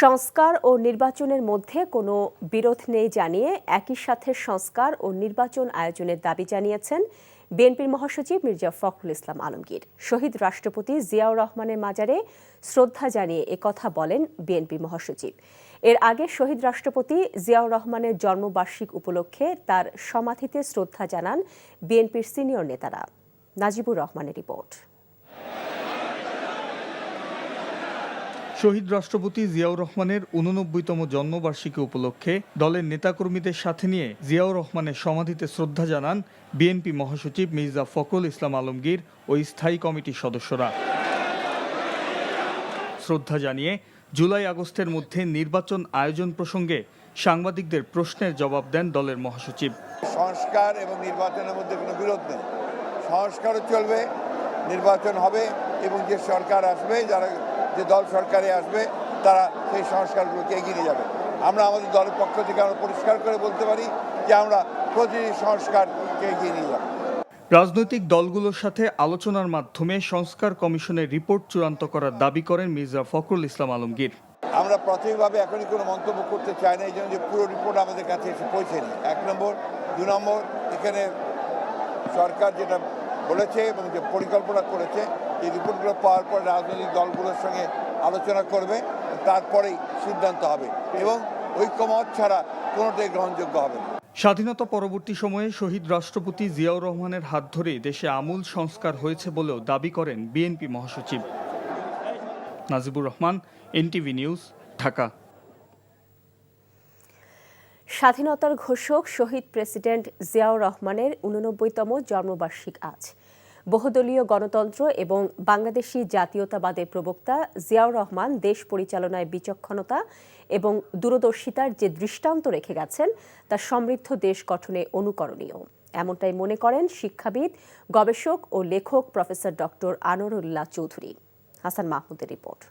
সংস্কার ও নির্বাচনের মধ্যে কোনো বিরোধ নেই জানিয়ে একই সাথে সংস্কার ও নির্বাচন আয়োজনের দাবি জানিয়েছেন বিএনপির মহাসচিব মির্জা ফখরুল ইসলাম আলমগীর। শহীদ রাষ্ট্রপতি জিয়াউর রহমানের মাজারে শ্রদ্ধা জানিয়ে একথা বলেন বিএনপি মহাসচিব। এর আগে শহীদ রাষ্ট্রপতি জিয়াউর রহমানের জন্মবার্ষিক উপলক্ষে তার সমাধিতে শ্রদ্ধা জানান বিএনপির সিনিয়র নেতারা। নাজিবুর রহমানের রিপোর্ট। শহীদ রাষ্ট্রপতি জিয়াউর রহমানের ৮৯তম জন্মবার্ষিকী উপলক্ষে দলের নেতাকর্মীদের সাথে নিয়ে জিয়াউর রহমানের সমাধিতে শ্রদ্ধা জানান বিএনপি মহাসচিব মির্জা ফখরুল ইসলাম আলমগীর ও স্থায়ী কমিটির সদস্যরা। শ্রদ্ধা জানিয়ে জুলাই আগস্টের মধ্যে নির্বাচন আয়োজন প্রসঙ্গে সাংবাদিকদের প্রশ্নের জবাব দেন দলের মহাসচিব। সংস্কার এবং নির্বাচনের মধ্যে কোনো বিরোধ নেই, সংস্কারও চলবে, নির্বাচন হবে এবং যে সরকার আসবে, যে দল সরকারে আসবে তারা সেই সংস্কারগুলোকে এগিয়ে নিয়ে যাবে। আমরা আমাদের দলের পক্ষ থেকে আমরা পরিষ্কার করে বলতে পারি যে আমরা প্রতিটি সংস্কারকে এগিয়ে নিয়ে যাব। রাজনৈতিক দলগুলোর সাথে আলোচনার মাধ্যমে সংস্কার কমিশনের রিপোর্ট চূড়ান্ত করার দাবি করেন মির্জা ফখরুল ইসলাম আলমগীর। আমরা প্রাথমিকভাবে এখনই কোনো মন্তব্য করতে চাই না, এই জন্য যে পুরো রিপোর্ট আমাদের কাছে এসে পৌঁছেনি। 1 নম্বর। 2 নম্বর, এখানে সরকার যেটা বলেছে এবং যে পরিকল্পনা করেছে, এই রিপোর্টগুলো পাওয়ার পর রাজনৈতিক দলগুলোর সঙ্গে আলোচনা করবে, তারপরেই সিদ্ধান্ত হবে এবং ঐক্যমত ছাড়া কোনোটাই গ্রহণযোগ্য হবে না। স্বাধীনতা পরবর্তী সময়ে শহীদ রাষ্ট্রপতি জিয়াউর রহমানের হাত ধরে দেশে আমূল সংস্কার হয়েছে বলেও দাবি করেন বিএনপি মহাসচিব। Najibur Rahman, NTV news, Dhaka. স্বাধীনতার ঘোষক শহীদ প্রেসিডেন্ট জিয়াউর রহমানের ৮৯তম জন্মবার্ষিক আজ। বহুদলীয় গণতন্ত্র এবং বাংলাদেশি জাতীয়তাবাদের প্রবক্তা জিয়াউর রহমান দেশ পরিচালনায় বিচক্ষণতা এবং দূরদর্শিতার যে দৃষ্টান্ত রেখে গেছেন তা সমৃদ্ধ দেশ গঠনে অনুকরণীয়, এমনটাই মনে করেন শিক্ষাবিদ, গবেষক ও লেখক প্রফেসর ডক্টর আনোয়ারুল্লাহ চৌধুরী। হাসান মাহমুদের রিপোর্ট।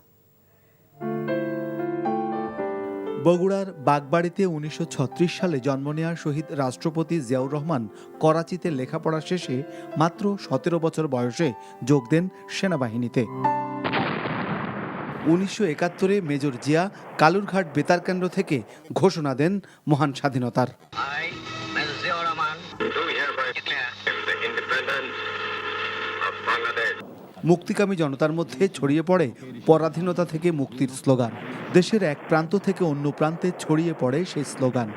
বগুড়ার বাগবাড়িতে ১৯৩৬ সালে জন্ম নেওয়া শহীদ রাষ্ট্রপতি জিয়াউর রহমান করাচিতে লেখাপড়া শেষে মাত্র ১৭ বছর বয়সে যোগ দেন সেনাবাহিনীতে। ১৯৭১-এ মেজর জিয়া কালুরঘাট বেতার কেন্দ্র থেকে ঘোষণা দেন মহান স্বাধীনতার। মুক্তিকামী জনতার মধ্যে ছড়িয়ে পড়ে পরাধীনতা থেকে মুক্তির স্লোগান। দেশের এক প্রান্ত থেকে অন্য প্রান্তে ছড়িয়ে পড়ে সেই স্লোগান।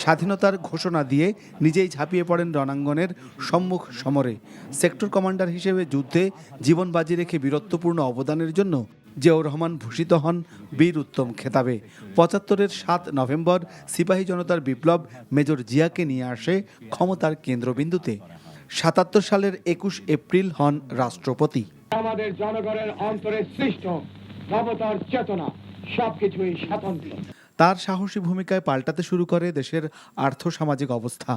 স্বাধীনতার ঘোষণা দিয়ে নিজেই ঝাঁপিয়ে পড়েন রণাঙ্গনের সম্মুখ সমরে। সেক্টর কমান্ডার হিসেবে যুদ্ধে জীবন বাজি রেখে বীরত্বপূর্ণ অবদানের জন্য জিয়াউর রহমান ভূষিত হন বীর উত্তম খেতাবে। ৭৫-এর ৭ নভেম্বর সিপাহী জনতার বিপ্লব মেজর জিয়াকে নিয়ে আসে ক্ষমতার কেন্দ্রবিন্দুতে। ৭৭ সালের ২১ এপ্রিল হন রাষ্ট্রপতি। আমাদের জনগণের অন্তরে সৃষ্ট নবতার চেতনা সবকিছুই স্বতন্ত্র। তার সাহসী ভূমিকায় পাল্টাতে শুরু করে দেশের আর্থসামাজিক অবস্থা।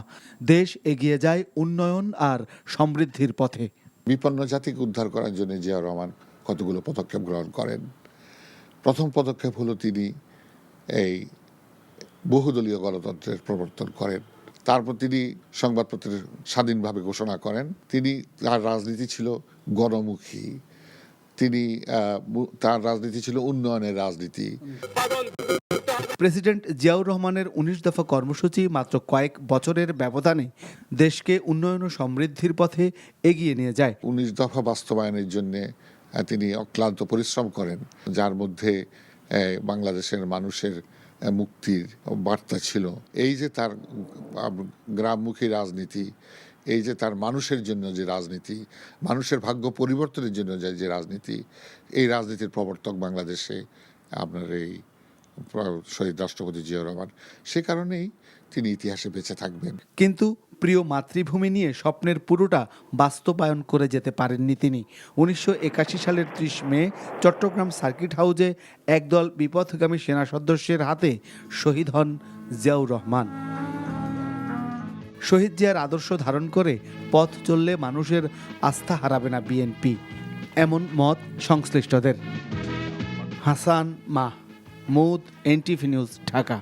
দেশ এগিয়ে যায় উন্নয়ন আর সমৃদ্ধির পথে। বিপন্ন জাতিকে উদ্ধার করার জন্য জিয়াউর রহমান কতগুলো পদক্ষেপ গ্রহণ করেন। প্রথম পদক্ষেপ হলো তিনি এই বহুদলীয় গণতন্ত্রের প্রবর্তন করেন। তারপর তিনি সংবাদপত্রের স্বাধীনভাবে ঘোষণা করেন। তার রাজনীতি ছিল গণমুখী, তার রাজনীতি ছিল উন্নয়নের রাজনীতি। প্রেসিডেন্ট জিয়াউর রহমানের ১৯ দফা কর্মসূচি মাত্র কয়েক বছরের ব্যবধানে দেশকে উন্নয়ন ও সমৃদ্ধির পথে এগিয়ে নিয়ে যায়। ১৯ দফা বাস্তবায়নের জন্য তিনি অক্লান্ত পরিশ্রম করেন, যার মধ্যে বাংলাদেশের মানুষের মুক্তির বার্তা ছিল। এই যে তার গ্রামমুখী রাজনীতি, এই যে তার মানুষের জন্য যে রাজনীতি, মানুষের ভাগ্য পরিবর্তনের জন্য যে রাজনীতি, এই রাজনীতির প্রবর্তক বাংলাদেশে আপনার এই শহীদ রাষ্ট্রপতি জিয়াউর রহমান। সে কারণেই তিনি ইতিহাসে বেঁচে থাকবেন। কিন্তু প্রিয় মাতৃভূমি নিয়ে স্বপ্নের পুরোটা বাস্তবায়ন করে যেতে পারেননি তিনি। ১৯৮১ সালের ৩০ মে চট্টগ্রাম সার্কিট হাউজে একদল বিপথগামী সেনা সদস্যের হাতে শহীদ হন জিয়াউর রহমান। শহীদ জিয়ার আদর্শ ধারণ করে পথ চললে মানুষের আস্থা হারাবে না বিএনপি, এমন মত সংশ্লিষ্টদের। Hasan Mahmud, NTV news, Dhaka.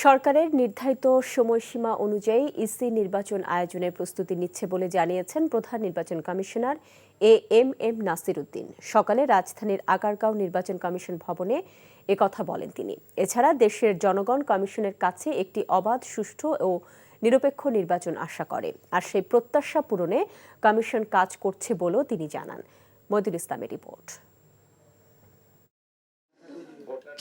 সরকারের নির্ধারিত সময়সীমা অনুযায়ী ইসি নির্বাচন আয়োজনের প্রস্তুতি নিচ্ছে বলে জানিয়েছেন প্রধান নির্বাচন কমিশনার এম নাসির উদ্দিন। সকালে রাজধানীর আগারগাঁও নির্বাচন কমিশন ভবনে একথা বলেন তিনি। এছাড়া দেশের জনগণ কমিশনের কাছে একটি অবাধ, সুষ্ঠু ও নিরপেক্ষ নির্বাচন আশা করে, আর সেই প্রত্যাশা পূরণে কমিশন কাজ করছে বলেও তিনি জানান। মইদুল ইসলামের রিপোর্ট।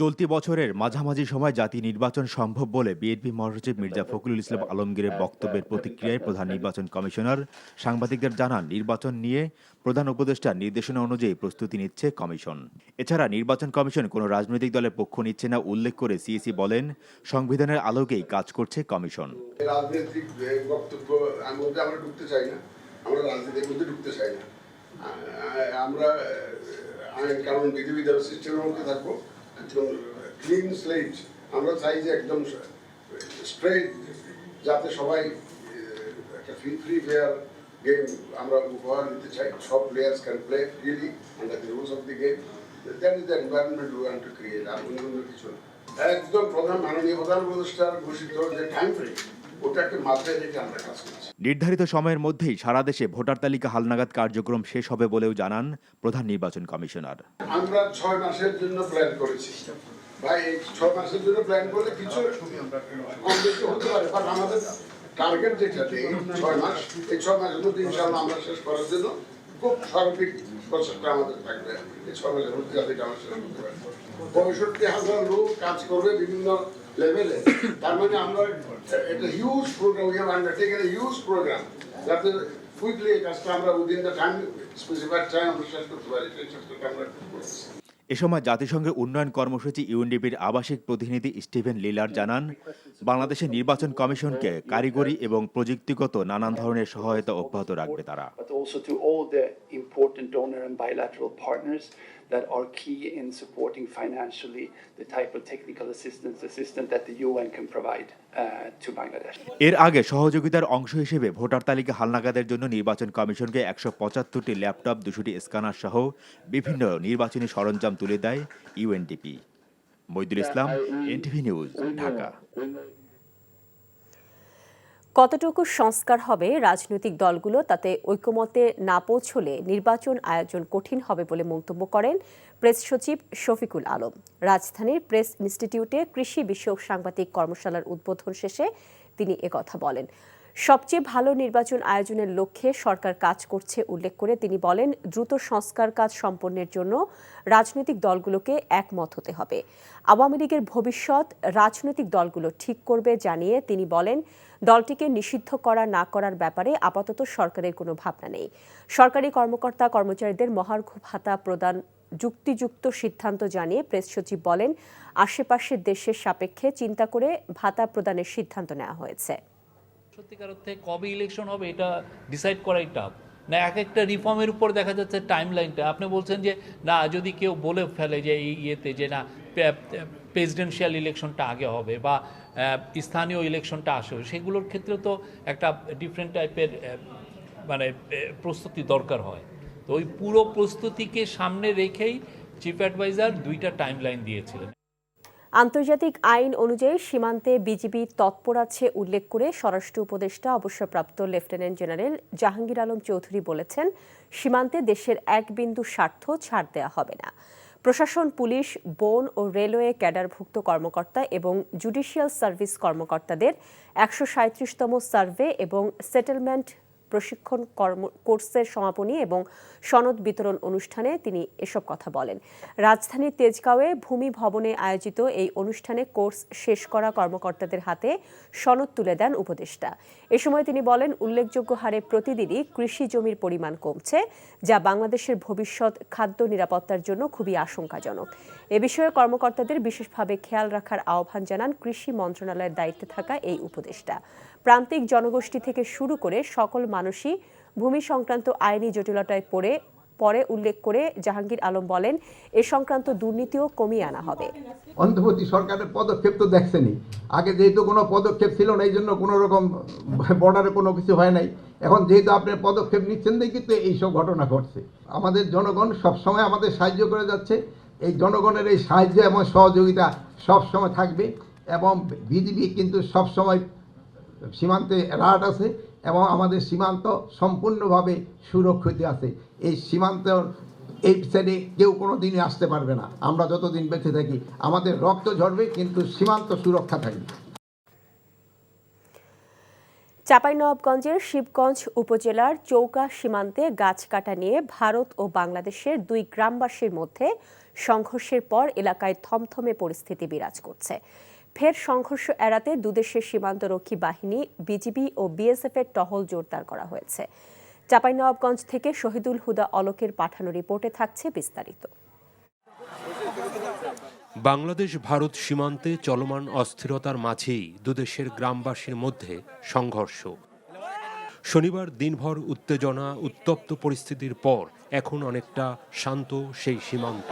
চলতি বছরের মাঝামাঝি সময় জাতীয় নির্বাচন সম্ভব বলে বিএনপি মহাসচিব মির্জা ফখরুল ইসলাম আলমগীরের বক্তব্যের প্রতিক্রিয়ায় প্রধান নির্বাচন কমিশনার সাংবাদিকদের জানান, নির্বাচন নিয়ে প্রধান উপদেষ্টার নির্দেশনা অনুযায়ী প্রস্তুতি নিচ্ছে কমিশন। এছাড়া নির্বাচন কমিশন কোনো রাজনৈতিক দলের পক্ষ নিচ্ছে না উল্লেখ করে সিইসি বলেন, সংবিধানের আলোকেই কাজ করছে কমিশন। রাজনৈতিক বক্তব্য আমরা ঢুকতে চাই না, আমরা রাজনীতির মধ্যে ঢুকতে চাই না। আমরা আইন কানুন বিধিবিধান সিস্টেমের মধ্যে থাকবো, ক্লিন স্লেট। আমরা চাই যে একদম স্ট্রেট, যাতে সবাই একটা ফ্রি ফেয়ার গেম আমরা উপহার দিতে চাই। সব players can play freely under the rules of the game. That is the environment we want to create. আর অন্য কিছু না। একদম মাননীয় প্রধান উপদেষ্টার ঘোষিত যে টাইম ফ্রেম, ওটাকে মাথায় রেখে আমরা কাজ করছি। নির্ধারিত সময়ের মধ্যেই সারা দেশে ভোটার তালিকা হালনাগাদ কার্যক্রম শেষ হবে বলেও জানান প্রধান নির্বাচন কমিশনার। আমরা 6 মাসের জন্য প্ল্যান করেছি ভাই। এই 6 মাসের জন্য প্ল্যান করলে কিছু কম বেশি হতে পারে, কারণ আমাদের টার্গেট যেটা দেয় 6 মাস, এই 6 মাসের মধ্যে ইনশাআল্লাহ আমরা শেষ করার জন্য খুব সার্বিক প্রচেষ্টা আমাদের থাকবে। এই 6 মাসের মধ্যে যাতে আমরা শেষ করতে পারি। 65,000 লোক কাজ করবে বিভিন্ন লেভেলে। তার মানে আমরা একটা huge program, we have undertaken a huge program, যাতে কুইকলি এই কাজটা আমরা within the time, specified time আমরা শেষ করতে পারি। সেই চেষ্টাটা আমরা করছি। এ সময় জাতিসংঘের উন্নয়ন কর্মসূচি ইউএনডিপির আবাসিক প্রতিনিধি স্টিভেন লিলার জানান, বাংলাদেশের নির্বাচন কমিশনকে কারিগরি এবং প্রযুক্তিগত নানান ধরনের সহায়তা অব্যাহত রাখবে তারা। That are key in supporting financially the type of technical assistance that the UN can provide to Bangladesh. এর আগে সহযোগিতার অংশ হিসেবে ভোটার তালিকা হালনাগাদের জন্য নির্বাচন কমিশনকে 175টি ল্যাপটপ, 200টি স্ক্যানার সহ বিভিন্ন নির্বাচনী সরঞ্জাম তুলে দেয় ইউএনডিপি। মইদুল ইসলাম, এনটিভি নিউজ, ঢাকা। কতটুকু সংস্কার হবে রাজনৈতিক দলগুলো তাতে ঐকমত্যে না পৌঁছলে নির্বাচন আয়োজন কঠিন হবে বলে মন্তব্য করেন প্রেস সচিব শফিকুল আলম। রাজধানীর প্রেস ইনস্টিটিউটে কৃষি বিষয়ক সাংবাদিক কর্মশালার উদ্বোধন শেষে তিনি একথা বলেন। সবচেয়ে ভালো নির্বাচন আয়োজনের লক্ষ্যে সরকার কাজ করছে উল্লেখ করে তিনি বলেন, দ্রুত সংস্কার কাজ সম্পন্নের জন্য রাজনৈতিক দলগুলোকে একমত হতে হবে। আওয়ামী লীগের ভবিষ্যৎ রাজনৈতিক দলগুলো ঠিক করবে জানিয়ে তিনি বলেন, দলটিকে নিষিদ্ধ করা না করার ব্যাপারে আপাতত সরকারের কোনো ভাবনা নেই। সরকারি কর্মকর্তা কর্মচারীদের মহার্ঘ ভাতা প্রদান যুক্তিযুক্ত সিদ্ধান্ত জানিয়ে প্রেস সচিব বলেন, আশেপাশের দেশের সাপেক্ষে চিন্তা করে ভাতা প্রদানের সিদ্ধান্ত নেওয়া হয়েছে। সত্যিকার অর্থে কবে ইলেকশন হবে এটা ডিসাইড করাই টাফ না। এক একটা রিফর্মের উপর দেখা যাচ্ছে টাইম লাইনটা। আপনি বলছেন যে না, যদি কেউ বলে ফেলে যে এই ইয়েতে যে না প্রেসিডেন্সিয়াল ইলেকশনটা আগে হবে বা স্থানীয় ইলেকশনটা আসবে, সেগুলোর ক্ষেত্রে তো একটা ডিফারেন্ট টাইপের মানে প্রস্তুতি দরকার হয়। তো ওই পুরো প্রস্তুতিকে সামনে রেখেই চিফ অ্যাডভাইজার 2টা টাইম লাইন দিয়েছিলেন। আন্তর্জাতিক আইন অনুযায়ী সীমান্তে বিজিবি তৎপর আছে উল্লেখ করে স্বরাষ্ট্র উপদেষ্টা অবসরপ্রাপ্ত লেফটেন্যান্ট জেনারেল জাহাঙ্গীর আলম চৌধুরী বলেছেন, সীমান্তে দেশের এক বিন্দু স্বার্থ ছাড় দেওয়া হবে না। প্রশাসন, পুলিশ, বন ও রেলওয়ে ক্যাডারভুক্ত কর্মকর্তা এবং জুডিশিয়াল সার্ভিস কর্মকর্তাদের 137তম সার্ভে এবং সেটেলমেন্ট প্রশিক্ষণ কোর্সের সমাপনী এবং সনদ বিতরণ অনুষ্ঠানে তিনি এসব কথা বলেন। রাজধানীর তেজগাঁওয়ে ভূমি ভবনে আয়োজিত এই অনুষ্ঠানে কোর্স শেষ করা কর্মকর্তাদের হাতে সনদ তুলে দেন উপদেষ্টা। এ সময় তিনি বলেন, উল্লেখযোগ্য হারে প্রতিদিনই কৃষি জমির পরিমাণ কমছে, যা বাংলাদেশের ভবিষ্যৎ খাদ্য নিরাপত্তার জন্য খুবই আশঙ্কাজনক। এ বিষয়ে কর্মকর্তাদের বিশেষভাবে খেয়াল রাখার আহ্বান জানান কৃষি মন্ত্রণালয়ের দায়িত্বে থাকা এই উপদেষ্টা। প্রান্তিক জনগোষ্ঠী থেকে শুরু করে সকল মানুষই ভূমি সংক্রান্ত আইনি জটিলতায় পরে উল্লেখ করে জাহাঙ্গীর আলম বলেন, এ সংক্রান্ত দুর্নীতিও কমিয়ে আনা হবে। অন্তর্বর্তী সরকারের পদক্ষেপ তো দেখছেনই। আগে যেহেতু কোনো পদক্ষেপ ছিল না, এই জন্য কোনো রকম বর্ডারে কোনো কিছু হয় নাই। এখন যেহেতু আপনি পদক্ষেপ নিচ্ছেন দেখি তো এইসব ঘটনা ঘটছে। আমাদের জনগণ সবসময় আমাদের সাহায্য করে যাচ্ছে। এই জনগণের এই সাহায্য এবং সহযোগিতা সবসময় থাকবে। এবং বিজিবি কিন্তু সবসময় সীমান্তে অ্যালার্ট আছে এবং আমাদের সীমান্ত সম্পূর্ণভাবে সুরক্ষিত আছে। এই সীমান্ত এই সাইডে কেউ কোনো দিনই আসতে পারবে না। আমরা যতদিন বেঁচে থাকি আমাদের রক্ত ঝরবে কিন্তু সীমান্ত সুরক্ষা থাকবে। চাঁপাইনবাবগঞ্জের শিবগঞ্জ উপজেলার চৌকা সীমান্তে গাছ কাটা নিয়ে ভারত ও বাংলাদেশের দুই গ্রামবাসীর মধ্যে সংঘর্ষের পর এলাকায় থমথমে পরিস্থিতি বিরাজ করছে। ফের সংঘর্ষ এড়াতে দুদেশের সীমান্তরক্ষী বাহিনী বিজিবি ও বিএসএফ এর টহল জোরদার করা হয়েছে। চাঁপাইনবাবগঞ্জ থেকে শহীদুল হুদা অলোকের পাঠানো রিপোর্টে থাকছে বিস্তারিত। বাংলাদেশ ভারত সীমান্তে চলমান অস্থিরতার মাঝেই দুদেশের গ্রামবাসীর মধ্যে সংঘর্ষ। শনিবার দিনভর উত্তেজনা উত্তপ্ত পরিস্থিতির পর এখন অনেকটা শান্ত সেই সীমান্ত।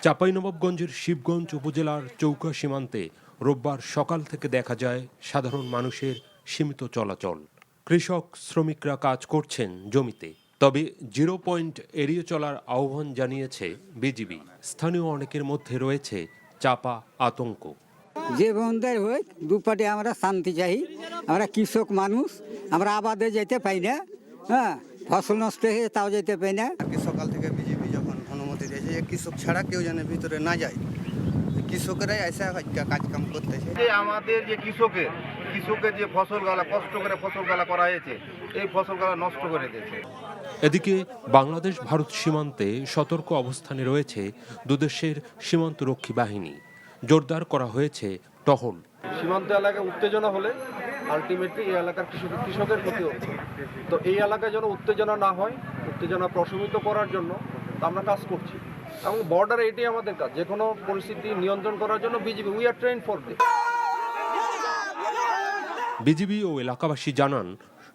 চাঁপাইনবাবগঞ্জের শিবগঞ্জ উপজেলার চৌকা সীমান্তে রোববার সকাল থেকে দেখা যায় সাধারণ মানুষের সীমিত চলাচল। কৃষক শ্রমিকরা কাজ করছেন জমিতে, তবে 0 পয়েন্ট এড়িয়ে চলার আহ্বান জানিয়েছে বিজিবি। স্থানীয় অনেকের মধ্যে রয়েছে চাপা আতঙ্ক। যে বন্ধের হোক দুপাটে আমরা শান্তি চাই। আমরা কৃষক মানুষ, আমরা আবাদে যেতে পাই না। হ্যাঁ, ফসল নষ্ট হয়ে তাও যেতে পাই না। সকাল থেকে বিজেপি যখন অনুমতি দিয়েছে যে কৃষক ছাড়া কেউ যেন ভিতরে না যায়, কৃষকেরাই এসে কাজ কাম করতেছে। আমাদের যে কৃষকের যে ফসলগুলা কষ্ট করে ফসলগুলা করা হয়েছে, এই ফসলগুলা নষ্ট করে দিয়েছে। এদিকে বাংলাদেশ ভারত সীমান্তে সতর্ক অবস্থানে রয়েছে দুদেশের সীমান্তরক্ষী বাহিনী। জোরদার করা হয়েছে টহল। সীমান্ত এলাকায় উত্তেজনা হলে আলটিমেটলি এই এলাকার কৃষকের ক্ষতি হচ্ছে। তো এই এলাকায় যেন উত্তেজনা না হয়, উত্তেজনা প্রশমিত করার জন্য আমরা কাজ করছি এবং বর্ডারে এটাই আমাদের কাজ। যে কোনো পরিস্থিতি নিয়ন্ত্রণ করার জন্য BGB we are train for this. BGB ও এলাকাবাসী জানান,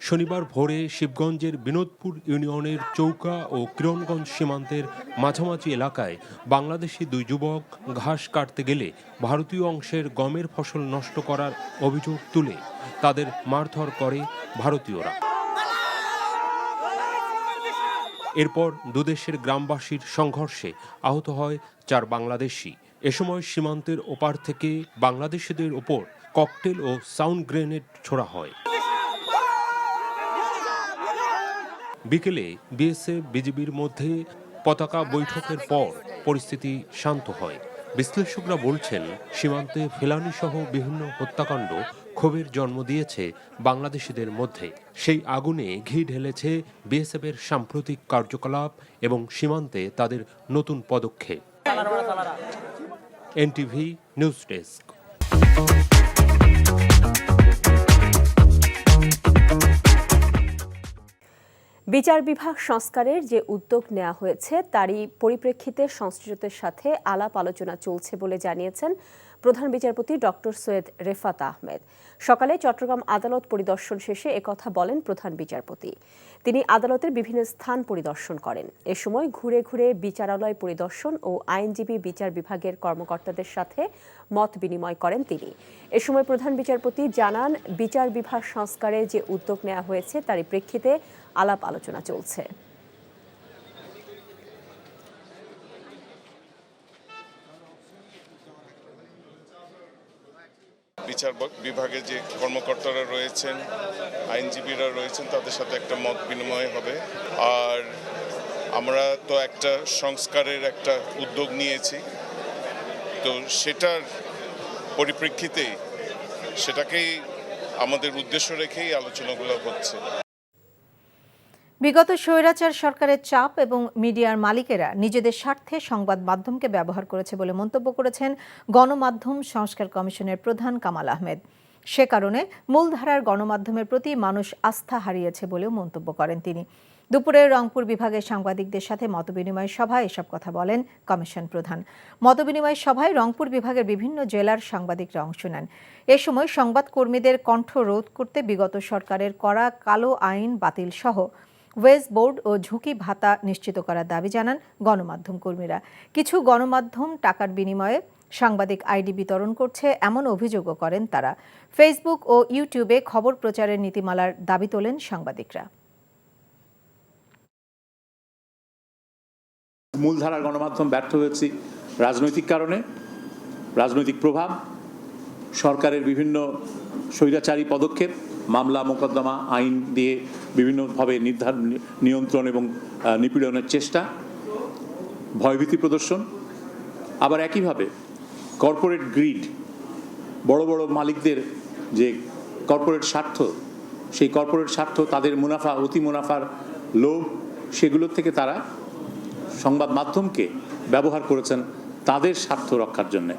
শনিবার ভোরে শিবগঞ্জের বিনোদপুর ইউনিয়নের চৌকা ও কিরণগঞ্জ সীমান্তের মাঝামাঝি এলাকায় বাংলাদেশি দুই যুবক ঘাস কাটতে গেলে ভারতীয় অংশের গমের ফসল নষ্ট করার অভিযোগ তুলে তাদের মারধর করে ভারতীয়রা। এরপর দুদেশের গ্রামবাসীর সংঘর্ষে আহত হয় 4 বাংলাদেশি। এ সময় সীমান্তের ওপার থেকে বাংলাদেশিদের ওপর ককটেল ও সাউন্ড গ্রেনেড ছোড়া হয়। বিকেলে বিএসএফ বিজিবির মধ্যে পতাকা বৈঠকের পর পরিস্থিতি শান্ত হয়। বিশ্লেষকরা বলছেন, সীমান্তে ফেলানি সহ বিভিন্ন হত্যাকাণ্ড ক্ষোভের জন্ম দিয়েছে বাংলাদেশিদের মধ্যে। সেই আগুনে ঘি ঢেলেছে বিএসএফের সাম্প্রতিক কার্যকলাপ এবং সীমান্তে তাদের নতুন পদক্ষেপ। NTV news desk. বিচার বিভাগ সংস্কারের যে উদ্যোগ নেওয়া হয়েছে তারই পরিপ্রেক্ষিতে সংশ্লিষ্টদের সাথে আলাপ আলোচনা চলছে বলে জানিয়েছেন প্রধান বিচারপতি ডক্টর সৈয়দ রেফাত আহমেদ। সকালে চট্টগ্রাম আদালত পরিদর্শন শেষে একথা বলেন প্রধান বিচারপতি। তিনি আদালতের বিভিন্ন স্থান পরিদর্শন করেন। এ সময় ঘুরে ঘুরে বিচারালয় পরিদর্শন ও আইনজীবী বিচার বিভাগের কর্মকর্তাদের সাথে মত বিনিময় করেন তিনি। এ সময় প্রধান বিচারপতি জানান, বিচার বিভাগ সংস্কারে যে উদ্যোগ নেওয়া হয়েছে তারই প্রেক্ষিতে আলাপ আলোচনা চলছে। বিচার বিভাগে যে কর্মকর্তারা রয়েছেন, আইনজীবীরা রয়েছেন, তাদের সাথে একটা মত বিনিময় হবে। আর আমরা তো একটা সংস্কারের একটা উদ্যোগ নিয়েছি, তো সেটার পরিপ্রেক্ষিতেই সেটাকেই আমাদের উদ্দেশ্য রেখেই আলোচনাগুলো হচ্ছে। বিগত স্বৈরাচার সরকারের চাপ এবং মিডিয়ার মালিকেরা নিজেদের স্বার্থে সংবাদ মাধ্যমকে ব্যবহার করেছে বলে মন্তব্য করেছেন গণমাধ্যম সংস্কার কমিশনের প্রধান কামাল আহমেদ। সে কারণে মূলধারার গণমাধ্যমের প্রতি মানুষ আস্থা হারিয়েছে বলেও মন্তব্য করেন তিনি। দুপুরে রংপুর বিভাগের সাংবাদিকদের সাথে মতবিনিময় সভায় এসব কথা বলেন কমিশন প্রধান। মতবিনিময় সভায় রংপুর বিভাগের বিভিন্ন জেলার সাংবাদিকরা অংশ নেন। এ সময় সংবাদকর্মীদের কণ্ঠ রোধ করতে বিগত সরকারের করা কালো আইন বাতিল সহ ওয়েজ বোর্ড ও ঝুঁকি ভাতা নিশ্চিত করার দাবি জানান গণমাধ্যম কর্মীরা। কিছু গণমাধ্যম টাকার বিনিময়ে সাংবাদিক আইডি বিতরণ করছে এমন অভিযোগও করেন তারা। ফেসবুক ও ইউটিউবে খবর প্রচারের নীতিমালার দাবি তোলেন সাংবাদিকরা। মূলধারার গণমাধ্যম ব্যর্থ হয়েছে রাজনৈতিক কারণে, রাজনৈতিক প্রভাব, সরকারের বিভিন্ন স্বৈরাচারী পদক্ষেপ, মামলা মোকদ্দমা আইন দিয়ে বিভিন্নভাবে নিয়ন্ত্রণ এবং নিপীড়নের চেষ্টা, ভয়ভীতি প্রদর্শন, আবার একইভাবে কর্পোরেট গ্রিড, বড় বড় মালিকদের যে কর্পোরেট স্বার্থ, সেই কর্পোরেট স্বার্থ, তাদের মুনাফা, অতি মুনাফার লোভ, সেগুলোর থেকে তারা সংবাদ মাধ্যমকে ব্যবহার করেছেন তাদের স্বার্থ রক্ষার জন্য।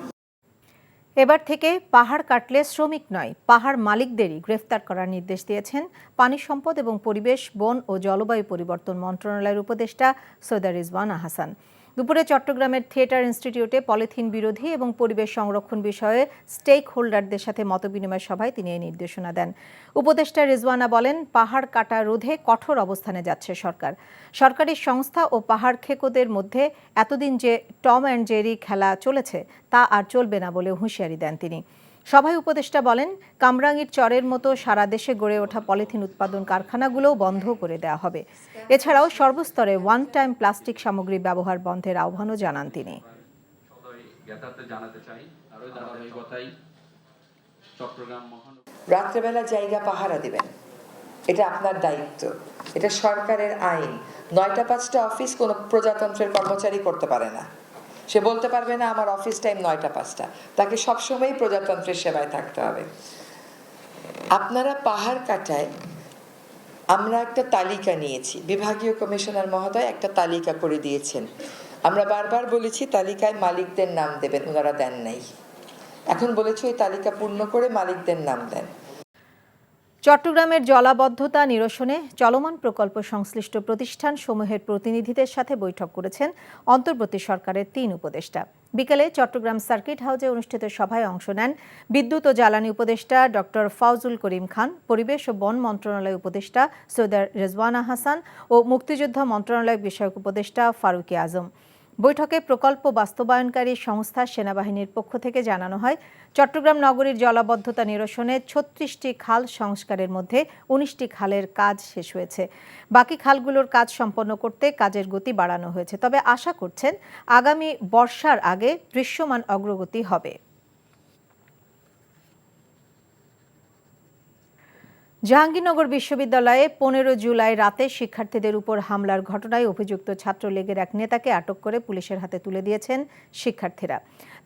এবার থেকে পাহাড় কাটলে শ্রমিক নয়, পাহাড় মালিকদেরই গ্রেফতার করার নির্দেশ দিয়েছেন পানি সম্পদ এবং পরিবেশ, বন ও জলবায়ু পরিবর্তন মন্ত্রণালয়ের উপদেষ্টা সৈয়দ রিজওয়ানা হাসান। দুপুরে চট্টগ্রামের থিয়েটার ইনস্টিটিউটে পলিথিন বিরোধী এবং পরিবেশ সংরক্ষণ বিষয়ে স্টেক হোল্ডারদের সাথে মতবিনিময় সভায় তিনি এই নির্দেশনা দেন। উপদেষ্টা রিজওয়ানা বলেন, পাহাড় কাটা রোধে কঠোর অবস্থানে যাচ্ছে সরকার। সরকারি সংস্থা ও পাহাড় খেকোদের মধ্যে এতদিন যে টম অ্যান্ড জেরি খেলা চলেছে তা আর চলবে না বলে হুঁশিয়ারি দেন তিনি। সভায় উপদেষ্টা বলেন, কামরাঙ্গীর চরের মতো সারা দেশে গড়ে ওঠা পলিথিন উৎপাদন কারখানাগুলোও বন্ধ করে দেওয়া হবে। এছাড়াও সর্বস্তরে ওয়ান টাইম প্লাস্টিক সামগ্রী ব্যবহার বন্ধের আহ্বানও জানান তিনি। রাত্রেবেলা জায়গা পাহারা দেবেন, এটা আপনার দায়িত্ব, এটা সরকারের আইন। 9টা 5টা অফিস কোনো প্রজাতন্ত্রের কর্মচারী করতে পারে না। সে বলতে পারবে না আমার অফিস টাইম 9টা 5টা, তাকে সবসময় প্রজাতন্ত্রের সেবায় থাকতে হবে। আপনারা পাহাড় কাটায় আমরা একটা তালিকা নিয়েছি, বিভাগীয় কমিশনার মহোদয় একটা তালিকা করে দিয়েছেন। আমরা বারবার বলেছি তালিকায় মালিকদের নাম দেবেন, ওনারা দেন নাই। এখন বলেছি ওই তালিকা পূর্ণ করে মালিকদের নাম দেন। চট্টগ্রামের জলাবদ্ধতা নিরসনে চলমান প্রকল্প সংশ্লিষ্ট প্রতিষ্ঠান সমূহের প্রতিনিধিদের সাথে বৈঠক করেছেন অন্তর্বর্তী সরকারের 3 উপদেষ্টা। বিকেলে চট্টগ্রাম সার্কিট হাউসে অনুষ্ঠিত সভায় অংশ নেন বিদ্যুৎ ও জ্বালানি উপদেষ্টা ডক্টর ফাউজুল করিম খান, পরিবেশ ও বন মন্ত্রণালয় উপদেষ্টা সৈয়দ রিজওয়ানা হাসান ও মুক্তিযোদ্ধা মন্ত্রণালয় বিষয়ক উপদেষ্টা ফারুক আজম। বৈঠকে প্রকল্প বাস্তবায়নকারী সংস্থা সেনাবাহিনীর পক্ষ থেকে জানানো হয়, চট্টগ্রাম নগরীর জলাবদ্ধতা নিরসনে 36টি খাল সংস্কারের মধ্যে 19টি খালের কাজ শেষ হয়েছে। বাকি খালগুলোর কাজ সম্পন্ন করতে কাজের গতি বাড়ানো হয়েছে। তবে আশা করছেন আগামী বর্ষার আগে দৃশ্যমান অগ্রগতি হবে। জাহাঙ্গীরনগর বিশ্ববিদ্যালয়ে 15 জুলাই রাতে শিক্ষার্থীদের উপর হামলার ঘটনায় অভিযুক্ত ছাত্রলীগের এক নেতাকে আটক করে পুলিশের হাতে তুলে দিয়েছেন শিক্ষার্থীরা।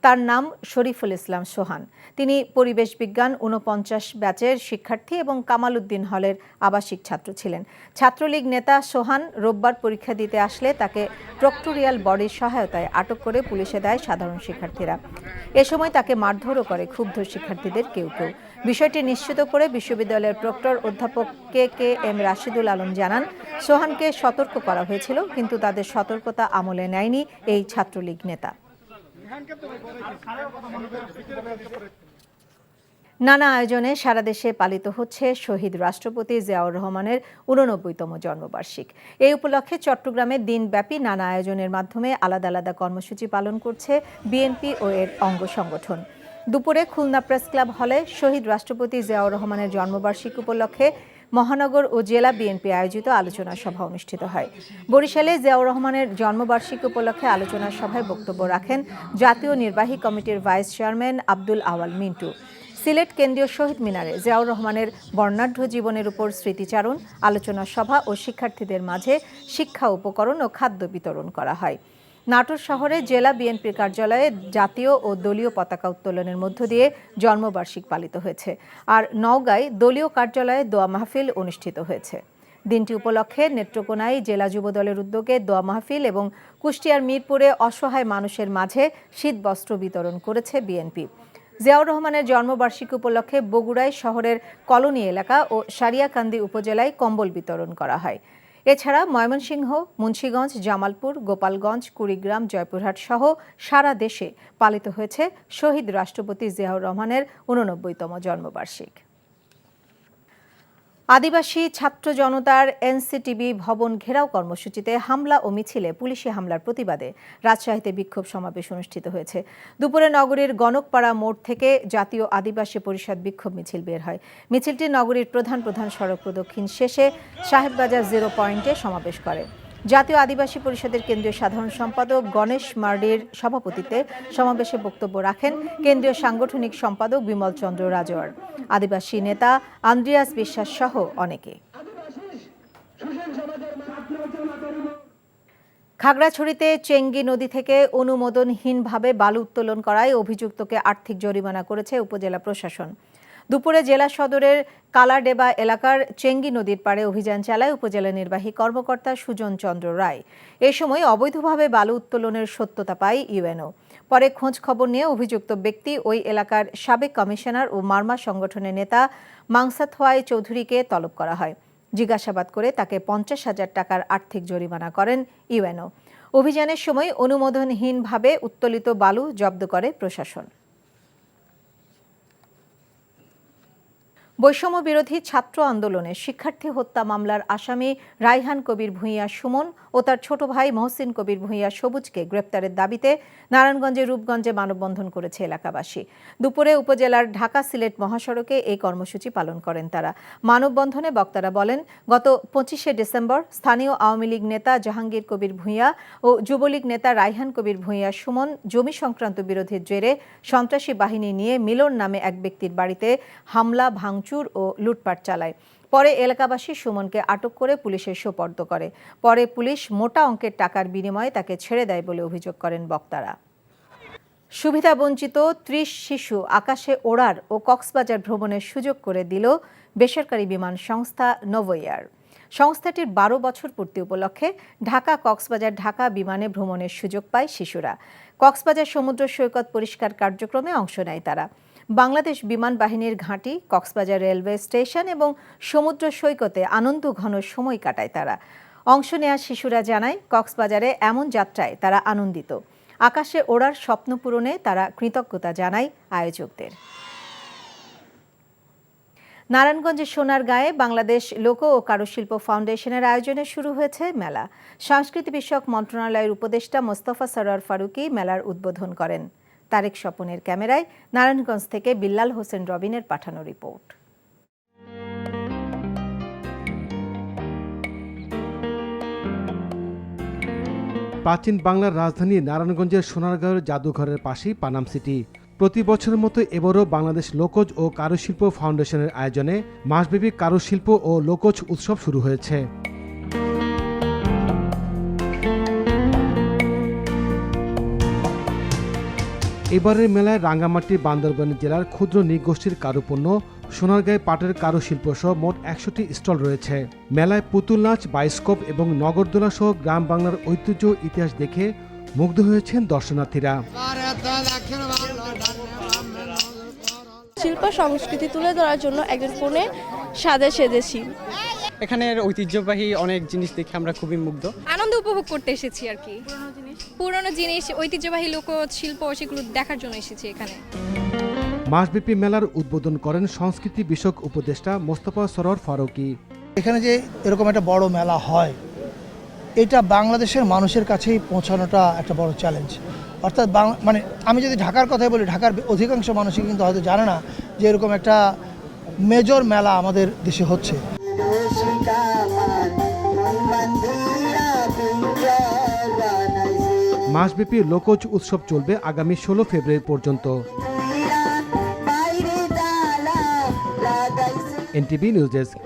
তার নাম শরীফুল ইসলাম সোহান। তিনি পরিবেশ বিজ্ঞান 49 ব্যাচের শিক্ষার্থী এবং কামাল উদ্দিন হলের আবাসিক ছাত্র ছিলেন। ছাত্রলীগ নেতা সোহান রোববার পরীক্ষা দিতে আসলে তাকে প্রক্টোরিয়াল বডির সহায়তায় আটক করে পুলিশে দেয় সাধারণ শিক্ষার্থীরা। এ সময় তাকে মারধরও করে ক্ষুব্ধ শিক্ষার্থীদের কেউ কেউ। বিষয়টি নিশ্চিত করে বিশ্ববিদ্যালয়ের প্রক্টর অধ্যাপক কে এম রাশিদুল আলম জানান, সোহানকে সতর্ক করা হয়েছিল, কিন্তু তাদের সতর্কতা আমলে নেয়নি এই ছাত্রলীগ নেতা। নানা আয়োজনে সারা দেশে পালিত হচ্ছে শহীদ রাষ্ট্রপতি জিয়াউর রহমানের 89তম জন্মবার্ষিক। এই উপলক্ষে চট্টগ্রামে দিনব্যাপী নানা আয়োজনের মাধ্যমে আলাদা আলাদা কর্মসূচি পালন করছে বিএনপি ও এর অঙ্গ সংগঠন। দুপুরে খুলনা প্রেস ক্লাব হলে শহীদ রাষ্ট্রপতি জিয়াউর রহমানের জন্মবার্ষিকী উপলক্ষে মহানগর ও জেলা বিএনপি আয়োজিত আলোচনা সভা অনুষ্ঠিত হয়। বরিশালে জিয়াউর রহমানের জন্মবার্ষিকী উপলক্ষে আলোচনা সভায় বক্তব্য রাখেন জাতীয় নির্বাহী কমিটির ভাইস চেয়ারম্যান আব্দুল আওয়াল মিন্টু। সিলেট কেন্দ্রীয় শহীদ মিনারে জিয়াউর রহমানের বর্ণাঢ্য জীবনের উপর স্মৃতিচারণ, আলোচনা সভা ও শিক্ষার্থীদের মাঝে শিক্ষা উপকরণ ও খাদ্য বিতরণ করা হয়। নাটোর শহরে জেলা বিএনপির কার্যালয়ে জাতীয় ও দলীয় পতাকা উত্তোলনের মধ্য দিয়ে জন্মবার্ষিক পালিত হয়েছে। আর নওগাঁয় দলীয় কার্যালয়ে দোয়া মাহফিল অনুষ্ঠিত হয়েছে। দিনটি উপলক্ষে নেত্রকোনায় জেলা যুবদলের উদ্যোগে দোয়া মাহফিল এবং কুষ্টিয়ার মিরপুরে অসহায় মানুষের মাঝে শীতবস্ত্র বিতরণ করেছে বিএনপি। জিয়াউর রহমানের জন্মবার্ষিকী উপলক্ষে বগুড়ায় শহরের কলোনি এলাকা ও সারিয়াকান্দি উপজেলায় কম্বল বিতরণ করা হয়। এছাড়া ময়মনসিংহ, মুন্সিগঞ্জ, জামালপুর, গোপালগঞ্জ, কুড়িগ্রাম, জয়পুরহাট সহ সারা দেশে পালিত হয়েছে শহীদ রাষ্ট্রপতি জিয়াউর রহমানের 89তম জন্মবার্ষিক। আদিবাসী ছাত্র জনতার এনসিটিবি ভবন ঘেরাও কর্মসূচিতে হামলা ও মিছিলে পুলিশি হামলার প্রতিবাদে রাজশাহীতে বিক্ষোভ সমাবেশ অনুষ্ঠিত হয়েছে। দুপুরে নগরীর গণকপাড়া মোড় থেকে জাতীয় আদিবাসী পরিষদ বিক্ষোভ মিছিল বের হয়। মিছিলটি নগরীর প্রধান সড়ক প্রদক্ষিণ শেষে সাহেববাজার 0 পয়েন্টে সমাবেশ করে। জাতীয় আদিবাসী পরিষদের কেন্দ্রীয় সাধারণ সম্পাদক গণেশ মার্ডির সভাপতিত্বে সমাবেশে বক্তব্য রাখেন কেন্দ্রীয় সাংগঠনিক সম্পাদক বিমল চন্দ্র রাজওয়ার, আদিবাসী নেতা আন্দ্রিয়াস বিশ্বাস সহ অনেকে। খাগড়াছড়িতে চেঙ্গি নদী থেকে অনুমোদনহীনভাবে বালু উত্তোলন করায় অভিযুক্তকে আর্থিক জরিমানা করেছে উপজেলা প্রশাসন। দুপুরে জেলা সদরের কালাডেবা এলাকার চেঙ্গি নদীর পাড়ে অভিযান চালায় উপজেলা নির্বাহী কর্মকর্তা সুজন চন্দ্র রায়। এ সময় অবৈধভাবে বালু উত্তোলনের সত্যতা পায় ইউএনও। পরে খোঁজ খবর নিয়ে অভিযুক্ত ব্যক্তি ওই এলাকার সাবেক কমিশনার ও মারমা সংগঠনের নেতা মাংসাথওয়াই চৌধুরীকে তলব করা হয়। জিজ্ঞাসাবাদ করে তাকে 50,000 টাকার আর্থিক জরিমানা করেন ইউএনও। অভিযানের সময় অনুমোদনহীনভাবে উত্তোলিত বালু জব্দ করে প্রশাসন। বৈষম্য বিরোধী ছাত্র আন্দোলনে শিক্ষার্থী হত্যা মামলার আসামি রাইহান কবির ভূঁইয়া সুমন ও তার ছোট ভাই মহসিন কবির ভূঁইয়া সবুজকে গ্রেপ্তারের দাবিতে নারায়ণগঞ্জের রূপগঞ্জে মানববন্ধন করেছে এলাকাবাসী। দুপুরে উপজেলার ঢাকা সিলেট মহাসড়কে এই কর্মসূচি পালন করেন তারা। মানববন্ধনে বক্তারা বলেন, গত 25শে ডিসেম্বর স্থানীয় আওয়ামী লীগ নেতা জাহাঙ্গীর কবির ভূঁইয়া ও যুবলীগ নেতা রাইহান কবির ভূঁইয়া সুমন জমি সংক্রান্ত বিরোধের জেরে সন্ত্রাসী বাহিনী নিয়ে মিলন নামে এক ব্যক্তির বাড়িতে হামলা, ভাঙচুর ও লুটপাট চালায়। পরে এলাকাবাসী সুমনকে আটক করে পুলিশের সোপর্দ করে। পরে পুলিশ মোটা অঙ্কের টাকার বিনিময়ে তাকে ছেড়ে দেয় বলে অভিযোগ করেন বক্তারা। সুবিধাবঞ্চিত 30 শিশু আকাশে ওড়ার ও কক্সবাজার ভ্রমণের সুযোগ করে দিল বেসরকারি বিমান সংস্থা নভোএয়ার। সংস্থাটির 12 বছর পূর্তি উপলক্ষে ঢাকা কক্সবাজার ঢাকা বিমানে ভ্রমণের সুযোগ পায় শিশুরা। কক্সবাজার সমুদ্র সৈকত পরিষ্কার কার্যক্রমে অংশ নেয় তারা। বাংলাদেশ বিমান বাহিনীর ঘাঁটি, কক্সবাজার রেলওয়ে স্টেশন এবং সমুদ্র সৈকতে আনন্দ ঘন সময় কাটায় তারা। অংশ নেওয়া শিশুরা জানায়, কক্সবাজারে এমন যাত্রায় তারা আনন্দিত। আকাশে ওড়ার স্বপ্ন পূরণে তারা কৃতজ্ঞতা জানায় আয়োজকদের। নারায়ণগঞ্জের সোনারগাঁয়ে বাংলাদেশ লোক ও কারুশিল্প ফাউন্ডেশনের আয়োজনে শুরু হয়েছে মেলা। সংস্কৃতি বিষয়ক মন্ত্রণালয়ের উপদেষ্টা মোস্তফা সরোয়ার ফারুকী মেলার উদ্বোধন করেন। তারেক স্বপনের ক্যামেরায় নারায়ণগঞ্জ থেকে বিল্লাল হোসেন রবিনের পাঠানো রিপোর্ট। প্রাচীন বাংলার রাজধানী নারায়ণগঞ্জের সোনারগাঁওয়ের জাদুঘরের পাশেই পানাম সিটি। প্রতি বছরের মতো এবারও বাংলাদেশ লোকজ ও কারুশিল্প ফাউন্ডেশনের আয়োজনে মাসব্যাপী কারুশিল্প ও লোকজ উৎসব শুরু হয়েছে। এবারের মেলায় রাঙ্গামাটি, বান্দরবান জেলার ক্ষুদ্র নৃগোষ্ঠীর কারুপণ্য, সোনারগাঁয়ে পাটের কারুশিল্প সহ মোট 100টি স্টল রয়েছে। মেলায় পুতুল নাচ, বায়োস্কোপ এবং নগরদোলা সহ গ্রাম বাংলার ঐতিহ্য ইতিহাস দেখে মুগ্ধ হয়েছেন দর্শনার্থীরা। শিল্প সংস্কৃতি তুলে ধরার জন্য একজন ফোনে সেজেছি। এখানের ঐতিহ্যবাহী অনেক জিনিস দেখে আমরা খুবই মুগ্ধ। আনন্দ উপভোগ করতে এসেছি আর কি। পুরনো জিনিস, ঐতিহ্যবাহী শিল্প, সেগুলো দেখার জন্য এসেছি এখানে। মাসব্যাপী মেলার উদ্বোধন করেন সংস্কৃতি বিষয়ক উপদেষ্টা মোস্তফা সরোয়ার ফারুকী। এখানে যে এরকম একটা বড় মেলা হয়, এটা বাংলাদেশের মানুষের কাছেই পৌঁছানোটা একটা বড় চ্যালেঞ্জ। অর্থাৎ মানে আমি যদি ঢাকার কথাই বলি, ঢাকার অধিকাংশ মানুষই কিন্তু হয়তো জানে না যে এরকম একটা মেজর মেলা আমাদের দেশে হচ্ছে। মাসব্যাপী লোকজ উৎসব চলবে আগামী 16 ফেব্রুয়ারি পর্যন্ত। NTV news desk.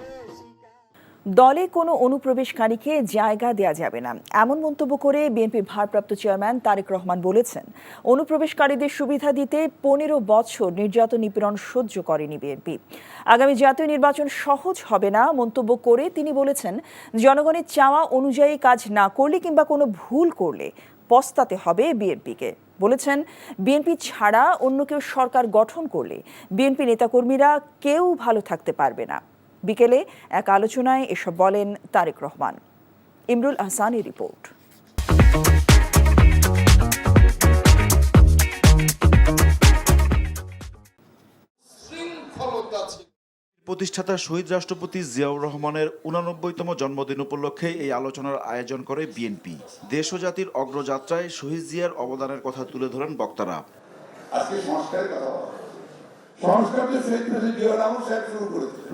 দলে কোনো অনুপ্রবেশকারীকে জায়গা দেয়া যাবে না, এমন মন্তব্য করে বিএনপির ভারপ্রাপ্ত চেয়ারম্যান তারেক রহমান বলেছেন, অনুপ্রবেশকারীদের সুবিধা দিতে 15 বছর নির্যাতন নিপীড়ন সহ্য করেনি বিএনপি। আগামী জাতীয় নির্বাচন সহজ হবে না মন্তব্য করে তিনি বলেছেন, জনগণের চাওয়া অনুযায়ী কাজ না করলে কিংবা কোনো ভুল করলে পস্তাতে হবে বিএনপিকে। বলেছেন, বিএনপি ছাড়া অন্য কেউ সরকার গঠন করলে বিএনপি নেতাকর্মীরা কেউ ভালো থাকতে পারবে না। বিকেলে এক আলোচনায় এসব বলেন তারেক রহমান। ইমরুল আহসানের রিপোর্ট। প্রতিষ্ঠাতা শহীদ রাষ্ট্রপতি জিয়াউর রহমানের 89তম জন্মদিন উপলক্ষে এই আলোচনার আয়োজন করে বিএনপি। দেশ ও জাতির অগ্রযাত্রায় শহীদ জিয়ার অবদানের কথা তুলে ধরেন বক্তারা।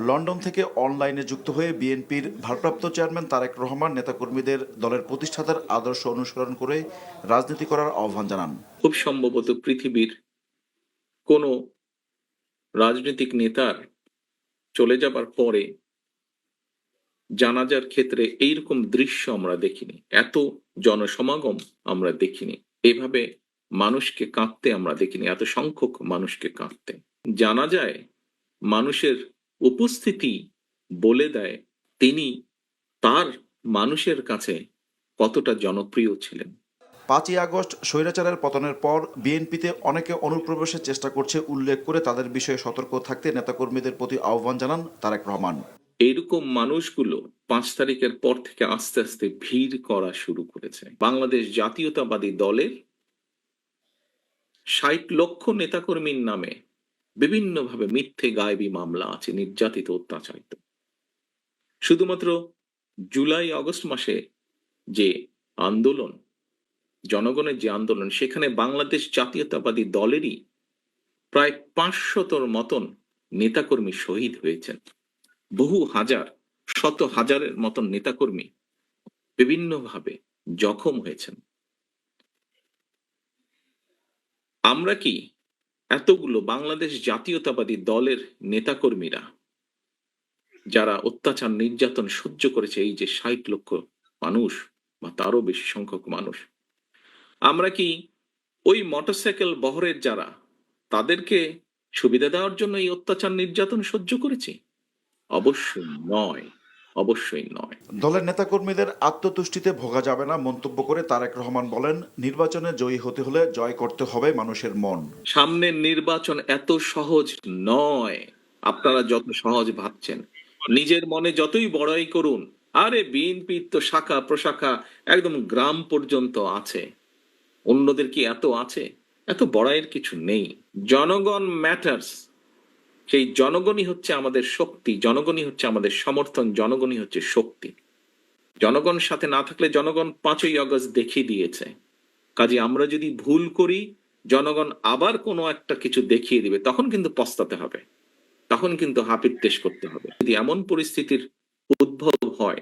লন্ডন থেকে অনলাইনে যুক্ত হয়ে বিএনপির ভারপ্রাপ্ত চেয়ারম্যান তারেক রহমান নেতাকর্মীদের দলের প্রতিষ্ঠাতার আদর্শ অনুসরণ করে রাজনীতি করার আহ্বান জানান। খুব সম্ভবত পৃথিবীর কোনো রাজনৈতিক নেতার চলে যাবার পরে জানাজার ক্ষেত্রে এইরকম দৃশ্য আমরা দেখিনি, এত জনসমাগম আমরা দেখিনি, এভাবে মানুষকে কাঁদতে আমরা দেখিনি, এত সংখ্যক মানুষকে কাঁদতে। জানা যায় মানুষের উপস্থিতি বলে দেয় তিনি তার মানুষের কাছে কতটা জনপ্রিয় ছিলেন। 5ই আগস্ট স্বৈরাচারের পতনের পর বিএনপিতে অনেকে অনুপ্রবেশের চেষ্টা করছে উল্লেখ করে তাদের বিষয়ে সতর্ক থাকতে নেতাকর্মীদের প্রতি আহ্বান জানান তারেক রহমান। এইরকম মানুষগুলো 5 তারিখের পর থেকে আস্তে আস্তে ভিড় করা শুরু করেছে। বাংলাদেশ জাতীয়তাবাদী দলের 60 লক্ষ নেতাকর্মীর নামে বিভিন্নভাবে মিথ্যে গায়েবী মামলা আছে, নির্যাতিত, অত্যাচারিত। শুধুমাত্র জুলাই আগস্ট মাসে যে আন্দোলন, জনগণের যে আন্দোলন, সেখানে বাংলাদেশ জাতীয়তাবাদী দলেরই প্রায় 500 মতন নেতাকর্মী শহীদ হয়েছেন। বহু হাজার, শত হাজারের মতন নেতাকর্মী বিভিন্নভাবে জখম হয়েছেন। আমরা কি এতগুলো বাংলাদেশ জাতীয়তাবাদী দলের নেতাকর্মীরা যারা অত্যাচার নির্যাতন সহ্য করেছে, এই যে 60 লক্ষ মানুষ বা তারও বেশি সংখ্যক মানুষ, আমরা কি ওই মোটরসাইকেল বহরের যারা, তাদেরকে সুবিধা দেওয়ার জন্য এই অত্যাচার নির্যাতন সহ্য করেছি? অবশ্যই নয়, অবশ্যই নয়। দলের নেতাকর্মীদের আত্মতুষ্টিতে ভোগা যাবে না মন্তব্য করে তারেক রহমান বলেন, নির্বাচনে জয়ী হতে হলে জয় করতে হবে মানুষের মন। সামনের নির্বাচন এত সহজ নয় আপনারা যত সহজ ভাবছেন। নিজের মনে যতই বড়াই করুন, আরে বিএনপির তো শাখা প্রশাখা একদম গ্রাম পর্যন্ত আছে, অন্যদের কি এত আছে? এত বড়াইয়ের কিছু নেই। জনগণ ম্যাটার্স। সেই জনগণই হচ্ছে আমাদের শক্তি, জনগণই হচ্ছে আমাদের সমর্থন, জনগণই হচ্ছে শক্তি। জনগণ সাথে না থাকলে জনগণ 5ই আগস্ট দেখিয়ে দিয়েছে। কাজে আমরা যদি ভুল করি, জনগণ আবার কোনো একটা কিছু দেখিয়ে দিবে, তখন কিন্তু পস্তাতে হবে, তখন কিন্তু হাপিত্তেশ করতে হবে। যদি এমন পরিস্থিতির উদ্ভব হয়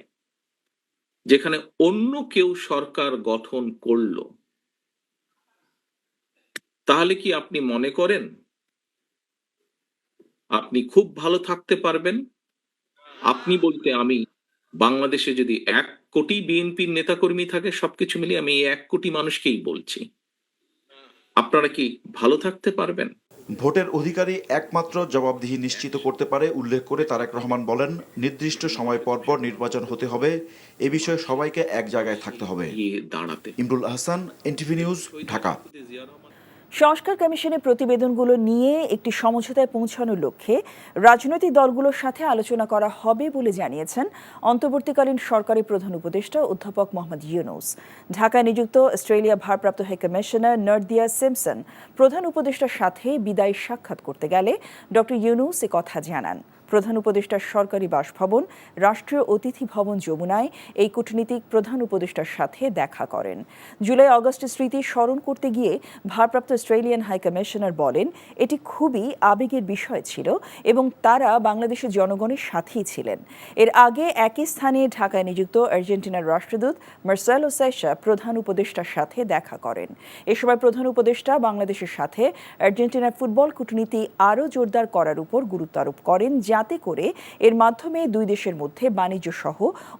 যেখানে অন্য কেউ সরকার গঠন করলো, তাহলে কি আপনি মনে করেন আপনি খুব ভালো থাকতে পারবেন? আপনি বলতে আমি, বাংলাদেশে যদি 1 কোটি বিএনপির নেতাকর্মী থাকে, সবকিছু মিলিয়ে আমি 1 কোটি মানুষকেই বলছি, আপনারা কি ভালো থাকতে পারবেন? ভোটের অধিকারী একমাত্র জবাবদিহি নিশ্চিত করতে পারে উল্লেখ করে তারেক রহমান বলেন, নির্দিষ্ট সময় পর পর নির্বাচন হতে হবে, এ বিষয়ে সবাইকে এক জায়গায় থাকতে হবে। Imrul Ahsan, NTV news, Dhaka. সংস্কার কমিশনের প্রতিবেদনগুলো নিয়ে একটি সমঝোতায় পৌঁছানোর লক্ষ্যে রাজনৈতিক দলগুলোর সাথে আলোচনা করা হবে বলে জানিয়েছেন অন্তর্বর্তীকালীন সরকারি প্রধান উপদেষ্টা অধ্যাপক মোহাম্মদ ইউনূস। ঢাকায় নিযুক্ত অস্ট্রেলিয়া ভারপ্রাপ্ত হাই কমিশনার নার্দিয়া সিমসন প্রধান উপদেষ্টার সাথে বিদায়ী সাক্ষাৎ করতে গেলে ডক্টর ইউনূস এ কথা জানান। প্রধান উপদেষ্টার সরকারি বাসভবন রাষ্ট্রীয় অতিথি ভবন যমুনায় এই কূটনীতিক প্রধান উপদেষ্টার সাথে দেখা করেন। জুলাই আগস্টের স্মৃতি স্মরণ করতে গিয়ে ভারপ্রাপ্ত অস্ট্রেলিয়ান হাই কমিশনার বলেন, এটি খুবই আবেগের বিষয় ছিল এবং তারা বাংলাদেশের জনগণের সাথেই ছিলেন। এর আগে একই স্থানে ঢাকায় নিযুক্ত আর্জেন্টিনার রাষ্ট্রদূত মার্সেলো সাইসা প্রধান উপদেষ্টার সাথে দেখা করেন। এ সময় প্রধান উপদেষ্টা বাংলাদেশের সাথে আর্জেন্টিনার ফুটবল কূটনীতি আরও জোরদার করার উপর গুরুত্ব আরোপ করেন, যাতে করে এর মাধ্যমে দুই দেশের মধ্যে বাণিজ্য সহ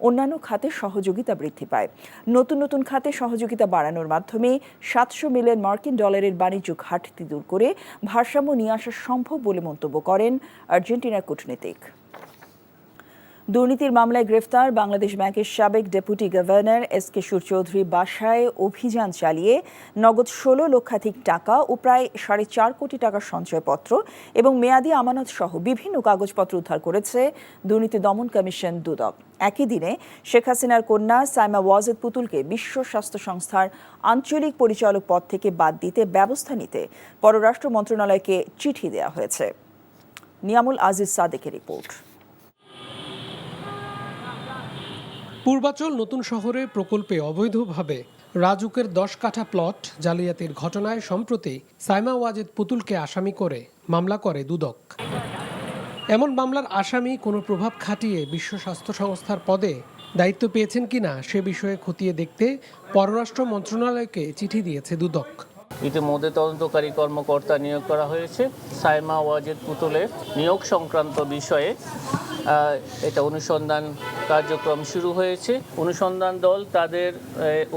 অন্যান্য খাতে সহযোগিতা বৃদ্ধি পায়। নতুন নতুন খাতে সহযোগিতা বাড়ানোর মাধ্যমে $700 মিলিয়ন মার্কিন ডলারের বাণিজ্য ঘাটতি দূর করে ভারসাম্য নিয়ে আসা সম্ভব বলে মন্তব্য করেন আর্জেন্টিনার কূটনীতিক। দুর্নীতির মামলায় গ্রেফতার বাংলাদেশ ব্যাংকের সাবেক ডেপুটি গভর্নর এস.কে সুর চৌধুরীর বাসায় অভিযান চালিয়ে নগদ 16 লক্ষাধিক টাকা ও প্রায় 4.5 কোটি টাকার সঞ্চয়পত্র এবং মেয়াদি আমানত সহ বিভিন্ন কাগজপত্র উদ্ধার করেছে দুর্নীতি দমন কমিশন দুদক। একই দিনে শেখ হাসিনার কন্যা সাইমা ওয়াজেদ পুতুলকে বিশ্ব স্বাস্থ্য সংস্থার আঞ্চলিক পরিচালক পদ থেকে বাদ দিতে ব্যবস্থা নিতে পররাষ্ট্র মন্ত্রণালয়কে চিঠি দেওয়া হয়েছে। নিয়ামুল আজিজ সাদেকের রিপোর্ট। পূর্বাচল নতুন শহরে প্রকল্পে অবৈধভাবে রাজুকের 10 কাঠা প্লট জালিয়াতির ঘটনায় সম্প্রতি সাইমা ওয়াজেদ পুতুলকে আসামি করে মামলা করে দুদক। এমন মামলার আসামি কোনো প্রভাব খাটিয়ে বিশ্ব স্বাস্থ্য সংস্থার পদে দায়িত্ব পেয়েছেন কিনা সে বিষয়ে খতিয়ে দেখতে পররাষ্ট্র মন্ত্রণালয়কে চিঠি দিয়েছে দুদক। ইতিমধ্যে তদন্তকারী কর্মকর্তা নিয়োগ করা হয়েছে। সাইমা ওয়াজেদ পুতুলের নিয়োগ সংক্রান্ত বিষয়ে এটা অনুসন্ধান কার্যক্রম শুরু হয়েছে। অনুসন্ধান দল তাদের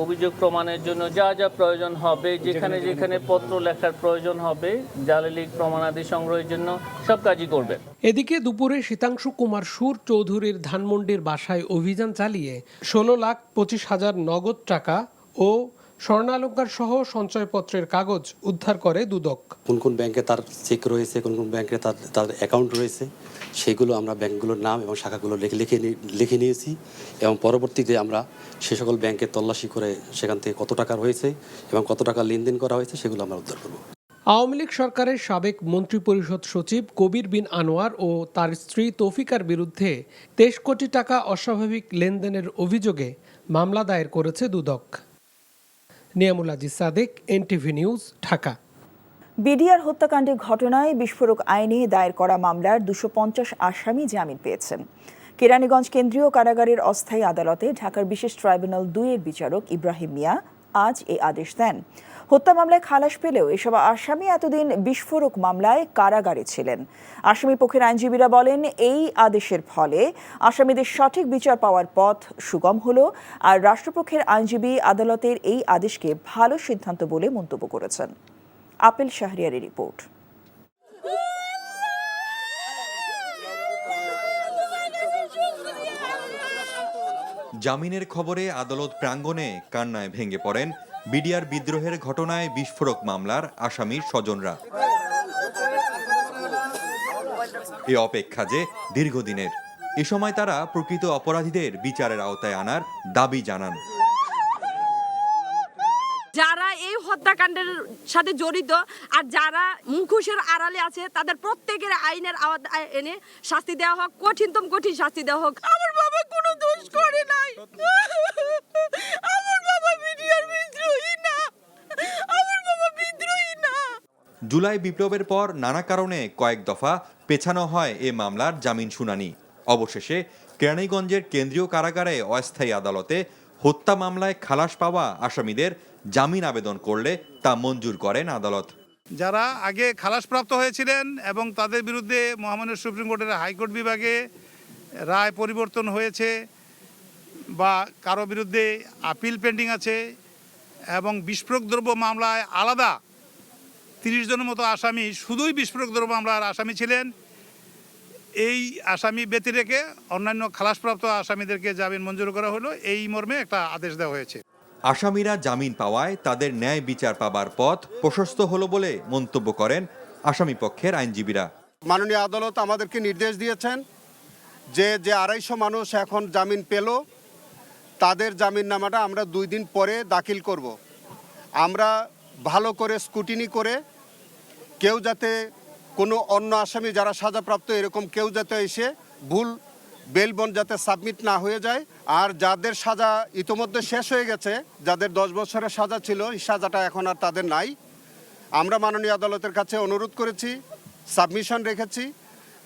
অভিযোগ প্রমাণের জন্য যা যা প্রয়োজন হবে, যেখানে যেখানে পত্র লেখার প্রয়োজন হবে, জালিয়াতির প্রমাণাদি সংগ্রহের জন্য সব কাজই করবে। এদিকে দুপুরে শীতাংশু কুমার সুর চৌধুরীর ধানমন্ডির বাসায় অভিযান চালিয়ে 16,25,000 নগদ টাকা ও স্বর্ণালঙ্কার সহ সঞ্চয়পত্রের কাগজ উদ্ধার করে দুদক। কোন কোন ব্যাংকে তার চেক রয়েছে, কোন কোন ব্যাংকে তার অ্যাকাউন্ট রয়েছে, সেগুলো আমরা ব্যাংকগুলোর নাম এবং শাখাগুলো লিখে নিয়েছি এবং পরবর্তীতে আমরা সে সকল ব্যাংকে তল্লাশি করে সেখান থেকে কত টাকা রয়েছে এবং কত টাকা লেনদেন করা হয়েছে সেগুলো আমরা উদ্ধার করব। আওয়ামী লীগ সরকারের সাবেক মন্ত্রিপরিষদ সচিব কবির বিন আনোয়ার ও তার স্ত্রী তৌফিকার বিরুদ্ধে 23 কোটি টাকা অস্বাভাবিক লেনদেনের অভিযোগে মামলা দায়ের করেছে দুদক। Niamul Aziz Sadek, NTV news, Dhaka. বিডিআর হত্যাকাণ্ডের ঘটনায় বিস্ফোরক আইনে দায়ের করা মামলার 250 আসামি জামিন পেয়েছেন। কেরানীগঞ্জ কেন্দ্রীয় কারাগারের অস্থায়ী আদালতে ঢাকার বিশেষ ট্রাইব্যুনাল 2-এর বিচারক ইব্রাহিম মিয়া আজ এই আদেশ দেন। হত্যা মামলায় খালাস পেলেও এসব আসামি এতদিন বিস্ফোরক মামলায় কারাগারে ছিলেন। আসামি পক্ষের আইনজীবীরা বলেন, এই আদেশের ফলে আসামিদের সঠিক বিচার পাওয়ার পথ সুগম হলো। আর রাষ্ট্রপক্ষের আইনজীবী আদালতের এই আদেশকে ভালো সিদ্ধান্ত বলে মন্তব্য করেছেন। আপেল শাহরিয়ারের রিপোর্ট। জামিনের খবরে আদালত প্রাঙ্গণে কান্নায় ভেঙে পড়েন বিডিআর বিদ্রোহের ঘটনায় বিস্ফোরক মামলার আসামির স্বজনরা। এ অপেক্ষা যে দীর্ঘদিনের। এ সময় তারা প্রকৃত অপরাধীদের বিচারের আওতায় আনার দাবি জানান। যারা এই হত্যাকাণ্ডের সাথে জড়িত আর যারা মুখোশের আড়ালে আছে তাদের প্রত্যেকের আইনের আওতায় এনে শাস্তি দেওয়া হোক, কঠিনতম কঠিন শাস্তি দেওয়া হোক। আমার বাবা কোনো দোষ করে নাই, আমার বাবা বিডিআর বিদ্রোহী না, আমার বাবা বিদ্রোহী না। জুলাই বিপ্লবের পর নানা কারণে কয়েক দফা পেছানো হয় এ মামলার জামিন শুনানি। অবশেষে কেরানীগঞ্জের কেন্দ্রীয় কারাগারে অস্থায়ী আদালতে হত্যা মামলায় খালাস পাওয়া আসামিদের জামিন আবেদন করলে তা মঞ্জুর করেন আদালত। যারা আগে খালাসপ্রাপ্ত হয়েছিলেন এবং তাদের বিরুদ্ধে মহামান্য সুপ্রিম কোর্টের হাইকোর্ট বিভাগে রায় পরিবর্তন হয়েছে বা কারো বিরুদ্ধে আপিল পেন্ডিং আছে এবং বিস্ফোরক দ্রব্য মামলায় আলাদা 30 জনের মতো আসামি শুধুই বিস্ফোরক দ্রব্য মামলার আসামি ছিলেন, এই আসামি ব্যতি রেখে অন্যান্য খালাসপ্রাপ্ত আসামিদেরকে জামিন মঞ্জুর করা হলো। এই মর্মে একটা আদেশ দেওয়া হয়েছে। আসামিরা জামিন পাওয়ায় তাদের ন্যায় বিচার পাবার পথ প্রশস্ত হলো বলে মন্তব্য করেন আসামি পক্ষের আইনজীবীরা। মাননীয় আদালত আমাদেরকে নির্দেশ দিয়েছেন যে 250 মানুষ এখন জামিন পেল, তাদের জামিন নামাটা আমরা 2 দিন পরে দাখিল করব। আমরা ভালো করে স্ক্রুটিনি করে কেউ যাতে কোনো অন্য আসামি যারা সাজাপ্রাপ্ত এরকম কেউ যাতে এসে ভুল বেল বন্ড যাতে সাবমিট না হয়ে যায়, আর যাদের সাজা ইতোমধ্যে শেষ হয়ে গেছে, যাদের 10 বছরের সাজা ছিল, এই সাজাটা এখন আর তাদের নাই। আমরা মাননীয় আদালতের কাছে অনুরোধ করেছি, সাবমিশন রেখেছি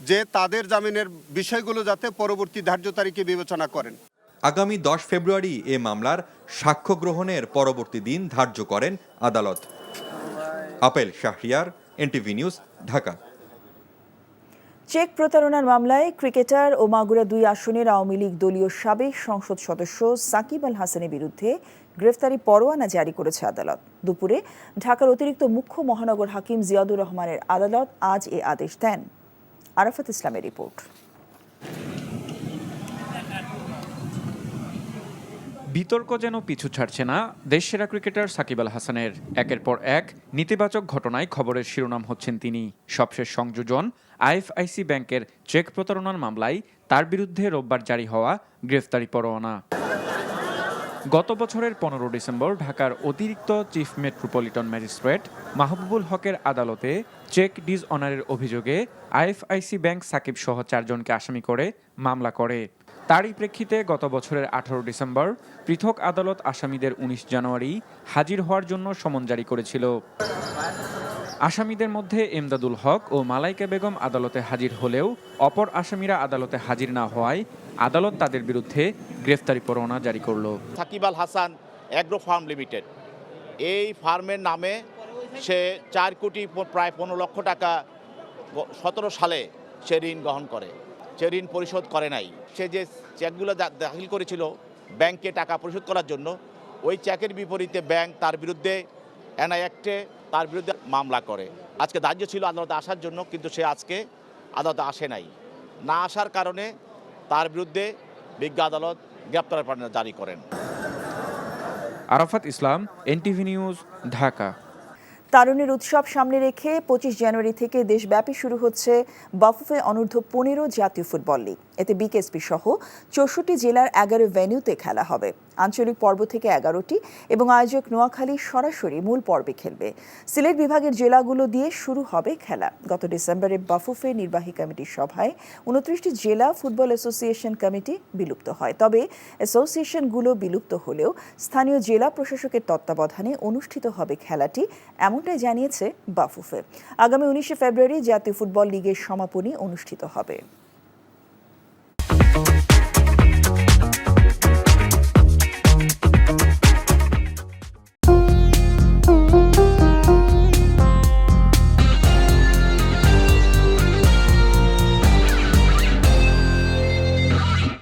যে তাদের জামিনের বিষয়গুলো যাতে পরবর্তী ধার্য তারিখে বিবেচনা করেন। আগামী 10 ফেব্রুয়ারি এ মামলার সাক্ষ্য গ্রহণের পরবর্তী দিন ধার্য করেন আদালত। Apel Shahriar, NTV news, Dhaka. Check প্রতারণার মামলায় ক্রিকেটার ও মাগুরা 2 আসনের আওয়ামী লীগ দলীয় সাবেক সংসদ সদস্য সাকিব আল হাসানের বিরুদ্ধে গ্রেফতারি পরোয়ানা জারি করেছে আদালত। দুপুরে ঢাকার অতিরিক্ত মুখ্য মহানগর হাকিম জিয়াদুর রহমানের আদালত আজ এ আদেশ দেন। আরাফাত ইসলামের রিপোর্ট। বিতর্ক যেন পিছু ছাড়ছে না দেশসেরা ক্রিকেটার সাকিব আল হাসানের। একের পর এক নেতিবাচক ঘটনায় খবরের শিরোনাম হচ্ছেন তিনি। সবশেষ সংযোজন আইএফআইসি ব্যাংকের চেক প্রতারণার মামলায় তার বিরুদ্ধে রোববার জারি হওয়া গ্রেফতারি পরোয়ানা। গত বছরের 15 ডিসেম্বর ঢাকার অতিরিক্ত চিফ মেট্রোপলিটন ম্যাজিস্ট্রেট মাহবুবুল হকের আদালতে চেক ডিসঅনারের অভিযোগে আইএফআইসি ব্যাংক সাকিব সহ 4 জনকে আসামি করে মামলা করে। তারই প্রেক্ষিতে গত বছরের 18 ডিসেম্বর পৃথক আদালত আসামিদের 19 জানুয়ারি হাজির হওয়ার জন্য সমন জারি করেছিল। আসামিদের মধ্যে এমদাদুল হক ও মালাইকা বেগম আদালতে হাজির হলেও অপর আসামিরা আদালতে হাজির না হওয়ায় আদালত তাদের বিরুদ্ধে গ্রেফতারি পরোয়ানা জারি করল। Shakib Al Hasan agro farm limited, এই ফার্মের নামে সে 4 কোটি প্রায় 15 লক্ষ টাকা 17 সালে সে ঋণ গ্রহণ করে, সে ঋণ পরিশোধ করে নাই। সে যে চেকগুলো দাখিল করেছিল ব্যাংকে টাকা পরিশোধ করার জন্য, ওই চেকের বিপরীতে ব্যাংক তার বিরুদ্ধে এনআই অ্যাক্টে তার বিরুদ্ধে মামলা করে। আজকে ধার্য ছিল আদালতে আসার জন্য, কিন্তু সে আজকে আদালতে আসে নাই। না আসার কারণে তার বিরুদ্ধে বিজ্ঞ আদালত গ্রেপ্তার পরোয়ানা জারি করেন। আরাফাত ইসলাম, এনটিভি নিউজ, ঢাকা। তারুণের উৎসব সামনে রেখে 25 জানুয়ারি থেকে দেশব্যাপী শুরু হচ্ছে বাফুফে অনূর্ধ্ব 15 জাতীয় ফুটবল লীগ। এতে বিকেএসপি সহ 64 জেলার 11 ভেন্যুতে খেলা হবে। আঞ্চলিক পর্ব থেকে 11টি এবং আয়োজক নোয়াখালী সরাসরি মূল পর্বে খেলবে। সিলেট বিভাগের জেলাগুলো দিয়ে শুরু হবে খেলা। গত ডিসেম্বরে বাফুফে নির্বাহী কমিটির সভায় 29টি জেলা ফুটবল অ্যাসোসিয়েশন কমিটি বিলুপ্ত হয়। তবে অ্যাসোসিয়েশনগুলো বিলুপ্ত হলেও স্থানীয় জেলা প্রশাসকের তত্ত্বাবধানে অনুষ্ঠিত হবে খেলাটি, এমনটাই জানিয়েছে বাফুফে। আগামী 19 ফেব্রুয়ারি জাতীয় ফুটবল লীগের সমাপনী অনুষ্ঠিত হবে।